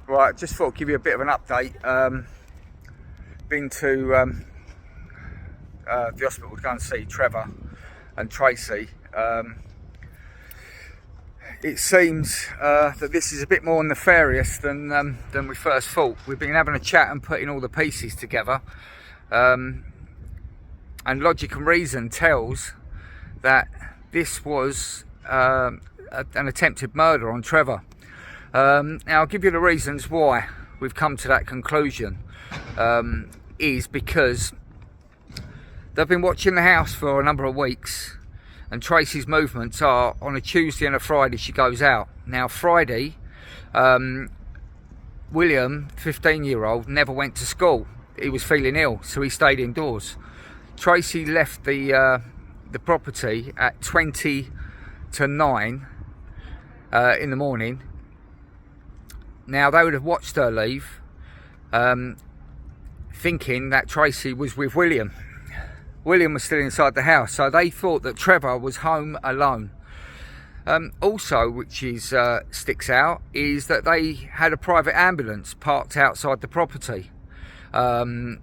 Right, just thought I'd give you a bit of an update. Been to the hospital to go and see Trevor and Tracy. It seems that this is a bit more nefarious than we first thought. We've been having a chat and putting all the pieces together, and logic and reason tells that this was an attempted murder on Trevor. Now I'll give you the reasons why we've come to that conclusion. Is because they've been watching the house for a number of weeks, and Tracy's movements are on a Tuesday and a Friday she goes out. Now Friday, William, 15-year-old, never went to school. He was feeling ill, so he stayed indoors. Tracy left the property at 20 to 9 in the morning. Now they would have watched her leave, thinking that Tracy was with William. William was still inside the house, so they thought that Trevor was home alone. Also, which is sticks out, is that they had a private ambulance parked outside the property that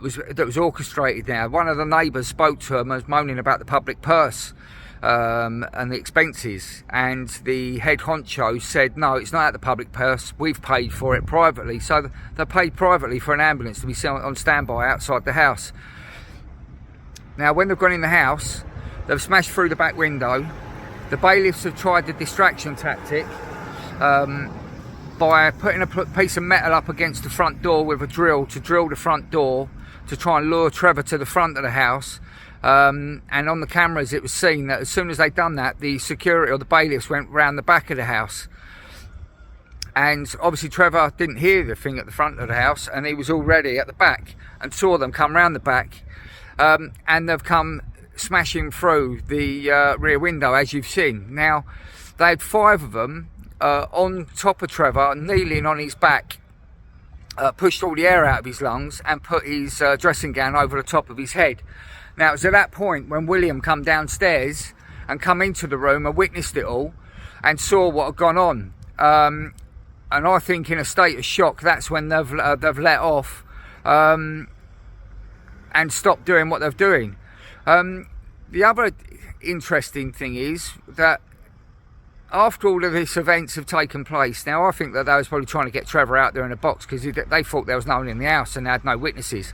was orchestrated. Now, one of the neighbours spoke to him and was moaning about the public purse and the expenses, and the head honcho said, no, it's not at the public purse, we've paid for it privately. So they paid privately for an ambulance to be on standby outside the house. Now when they've gone in the house, they've smashed through the back window. The bailiffs have tried the distraction tactic by putting a piece of metal up against the front door with a drill to drill the front door to try and lure Trevor to the front of the house. And on the cameras it was seen that as soon as they'd done that, the security or the bailiffs went round the back of the house, and obviously Trevor didn't hear the thing at the front of the house, and he was already at the back and saw them come round the back, and they've come smashing through the rear window, as you've seen. Now they had 5 of them on top of Trevor, kneeling on his back, pushed all the air out of his lungs and put his dressing gown over the top of his head. Now, it was at that point when William come downstairs and come into the room and witnessed it all and saw what had gone on. And I think in a state of shock, that's when they've let off and stopped doing what they're doing. The other interesting thing is that after all of these events have taken place, now I think that they was probably trying to get Trevor out there in a box because they thought there was no one in the house and they had no witnesses.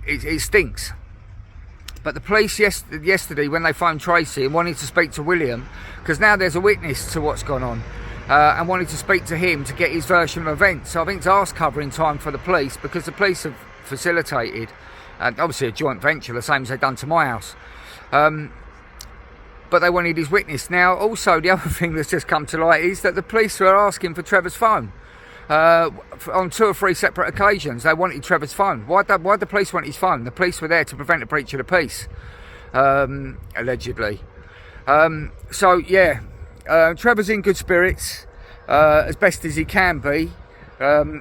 It stinks. But the police yesterday, when they phoned Tracy and wanted to speak to William, because now there's a witness to what's gone on, and wanted to speak to him to get his version of events. So I think it's arse covering time for the police, because the police have facilitated, and obviously a joint venture, the same as they've done to my house. But they wanted his witness. Now, also, the other thing that's just come to light is that the police were asking for Trevor's phone. On 2 or 3 separate occasions, they wanted Trevor's phone. Why'd the police want his phone? The police were there to prevent a breach of the peace, allegedly. So, yeah, Trevor's in good spirits, as best as he can be.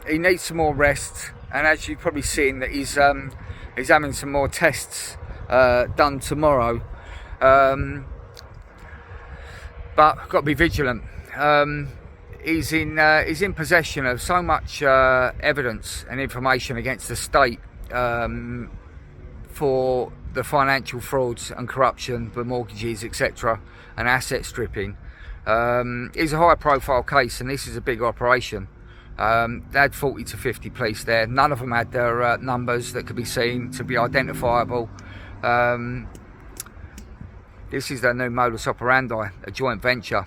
He needs some more rest, and as you've probably seen, that he's having some more tests done tomorrow. But got to be vigilant. He's in possession of so much evidence and information against the state for the financial frauds and corruption, the mortgages, etc., and asset stripping. It's a high-profile case, and this is a big operation. They had 40 to 50 police there. None of them had their numbers that could be seen to be identifiable. This is their new modus operandi, a joint venture.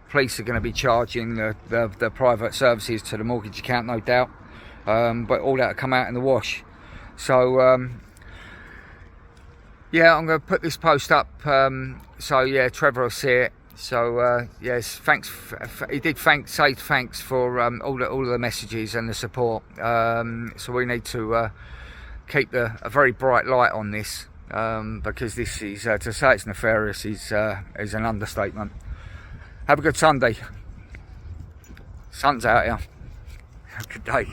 Police are going to be charging the private services to the mortgage account, no doubt, but all that will come out in the wash. So yeah, I'm going to put this post up, so yeah, Trevor will see it. So yes, thanks. He did say thanks for all of the messages and the support. So we need to keep a very bright light on this, because this is, to say it's nefarious is an understatement. Have a good Sunday. Sun's out here. Have a good day.